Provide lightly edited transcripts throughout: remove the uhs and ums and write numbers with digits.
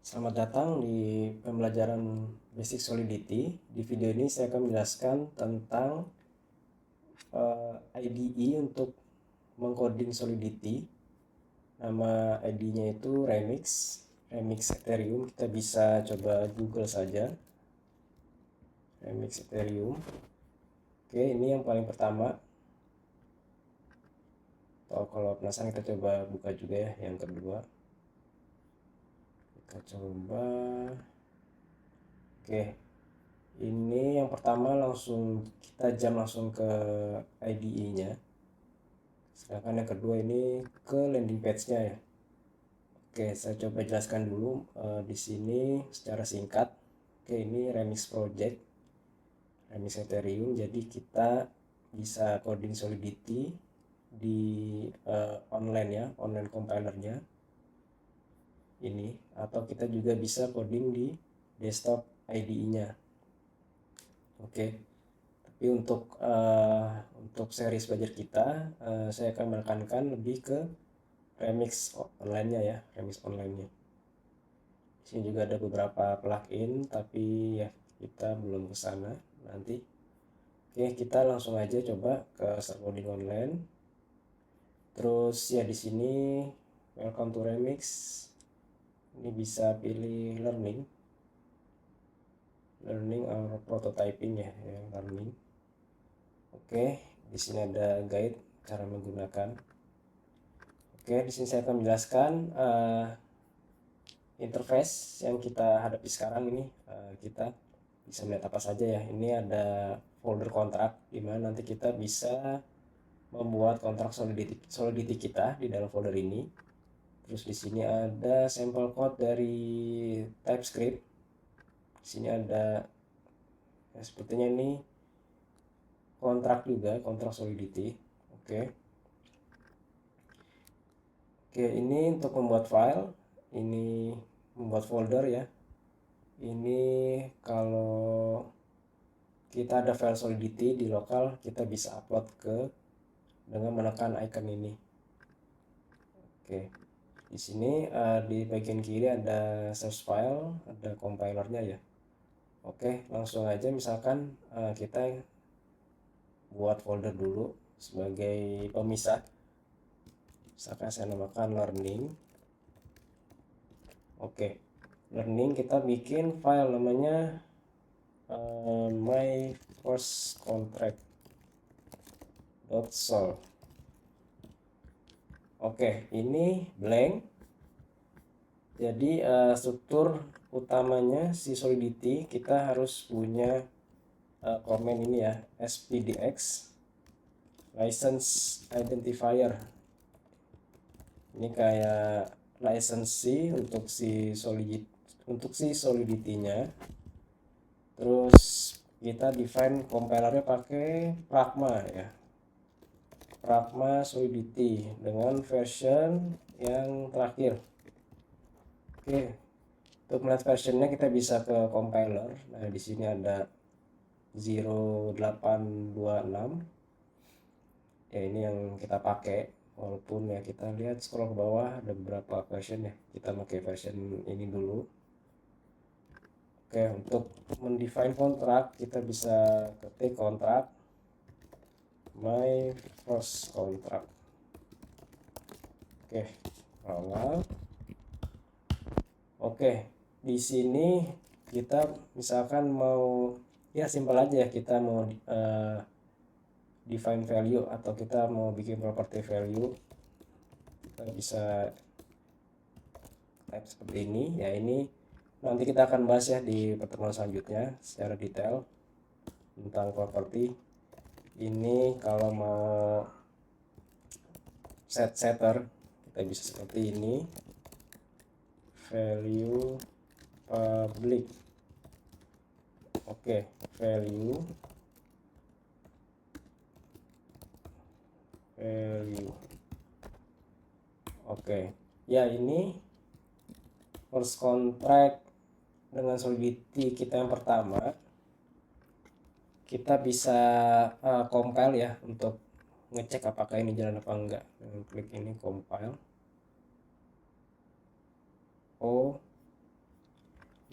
Selamat datang di pembelajaran Basic Solidity. Di video ini saya akan menjelaskan tentang IDE untuk mengcoding Solidity. Nama IDE-nya itu Remix Ethereum. Kita bisa coba Google saja, Remix Ethereum. Oke, ini yang paling pertama. Atau kalau penasaran kita coba buka juga ya yang kedua. Kita coba. Oke, ini yang pertama kita langsung ke IDE-nya. Sedangkan yang kedua ini ke landing page-nya ya. Oke, saya coba jelaskan dulu di sini secara singkat. Oke, ini Remix Project, Remix Ethereum. Jadi kita bisa coding Solidity di online ya, online compilernya ini, atau kita juga bisa coding di desktop IDE-nya. Oke. Tapi untuk series belajar kita, saya akan menekankan lebih ke remix online-nya ya, remix online-nya. Di sini juga ada beberapa plugin, tapi ya kita belum ke sana nanti. Oke, kita langsung aja coba ke start coding online. Terus ya di sini welcome to remix. Ini bisa pilih learning or prototyping ya, learning. Oke, di sini ada guide cara menggunakan. Oke, di sini saya akan menjelaskan interface yang kita hadapi sekarang ini. Kita bisa melihat apa saja ya. Ini ada folder kontrak di mana nanti kita bisa membuat kontrak Solidity kita di dalam folder ini. Terus di sini ada sampel code dari TypeScript. Di sini ada ya, sepertinya ini kontrak juga, kontrak Solidity. Oke. Oke, ini untuk membuat file, ini membuat folder ya. Ini kalau kita ada file Solidity di lokal, kita bisa upload dengan menekan icon ini. Oke, di sini di bagian kiri ada source file, ada compilernya ya. Oke, langsung aja misalkan kita buat folder dulu sebagai pemisah. Misalkan saya namakan learning. Oke, learning kita bikin file namanya my first contract.sol. Oke, ini blank. Jadi struktur utamanya si Solidity kita harus punya komen ini ya, SPDX license identifier. Ini kayak lisensi untuk si Solidity-nya. Terus kita define compilernya pakai Pragma ya. Pragma Solidity dengan version yang terakhir. Oke. Untuk melihat versionnya kita bisa ke compiler. Nah, di sini ada 0826. Ya, ini yang kita pakai. Walaupun ya kita lihat scroll ke bawah ada beberapa version ya. Kita pakai version ini dulu. Oke, untuk mendefine kontrak kita bisa ketik kontrak my first contract. Oke, awal. Oke, di sini kita misalkan mau ya simpel aja ya, kita mau define value atau kita mau bikin property value. Kita bisa type seperti ini ya. Ini nanti kita akan bahas ya di pertemuan selanjutnya secara detail tentang property. Ini kalau mau setter kita bisa seperti ini, value public. Oke, value oke ya, ini first contract dengan Solidity kita yang pertama. Kita bisa compile ya untuk ngecek apakah ini jalan apa enggak. Dengan klik ini compile.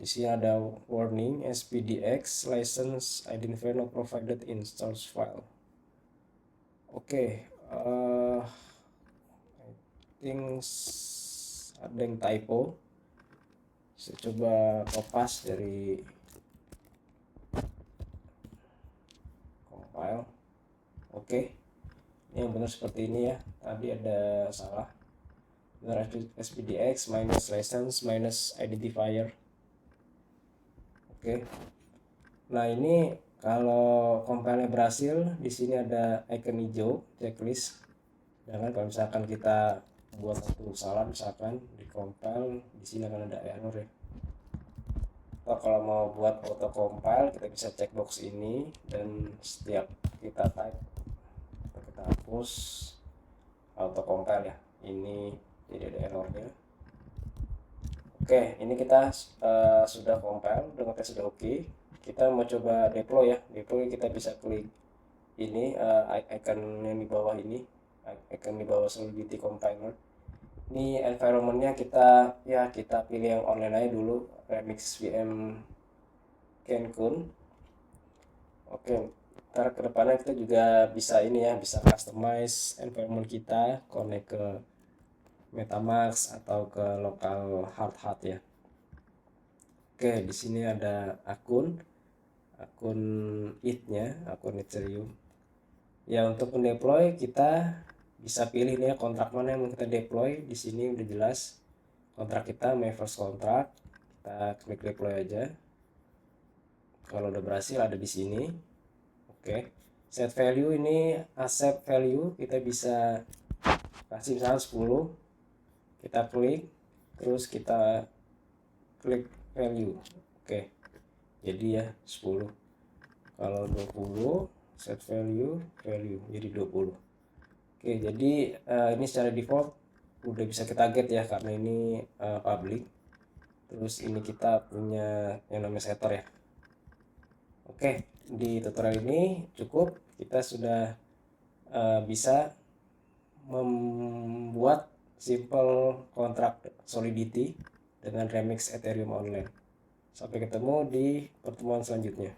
Di sini ada warning SPDX license identifier not provided in source file. Oke, I think ada yang typo. Saya coba kopas dari compile. Oke, ini yang benar seperti ini ya. Tadi ada salah. Benar, SPDX minus license minus identifier. Oke. Nah, ini kalau compile-nya berhasil, di sini ada icon hijau checklist. Jangan kalau misalkan kita buat satu salah, misalkan di compile, di sini akan ada error ya. Atau kalau mau buat auto compile, kita bisa cek box ini, dan setiap kita type atau kita hapus auto compile ya. Ini tidak ada errornya. Oke, ini kita sudah compile, dengan tes sudah oke. Kita mau coba deploy ya. Deploy kita bisa klik ini icon yang di bawah ini, icon di bawah Solidity Compiler. Ini environmentnya kita pilih yang online aja dulu, Remix VM Cancun. Oke, ntar kedepannya kita juga bisa ini ya, bisa customize environment kita, connect ke MetaMask atau ke lokal hard hat ya. Oke, di sini ada akun it-nya, akun Ethereum. Ya, untuk mendeploy kita bisa pilih nih ya, kontrak mana yang mau kita deploy. Di sini udah jelas kontrak kita, my first contract. Kita klik deploy aja. Kalau udah berhasil ada di sini. Oke. Set value ini accept value, kita bisa kasih misalnya 10. Kita klik, terus kita klik value. Oke. Jadi ya 10. Kalau 20 set value jadi 20. Oke, jadi ini secara default udah bisa kita get ya, karena ini public. Terus ini kita punya yang namanya setter ya. Oke, di tutorial ini cukup, kita sudah bisa membuat simple kontrak Solidity dengan Remix Ethereum Online. Sampai ketemu di pertemuan selanjutnya.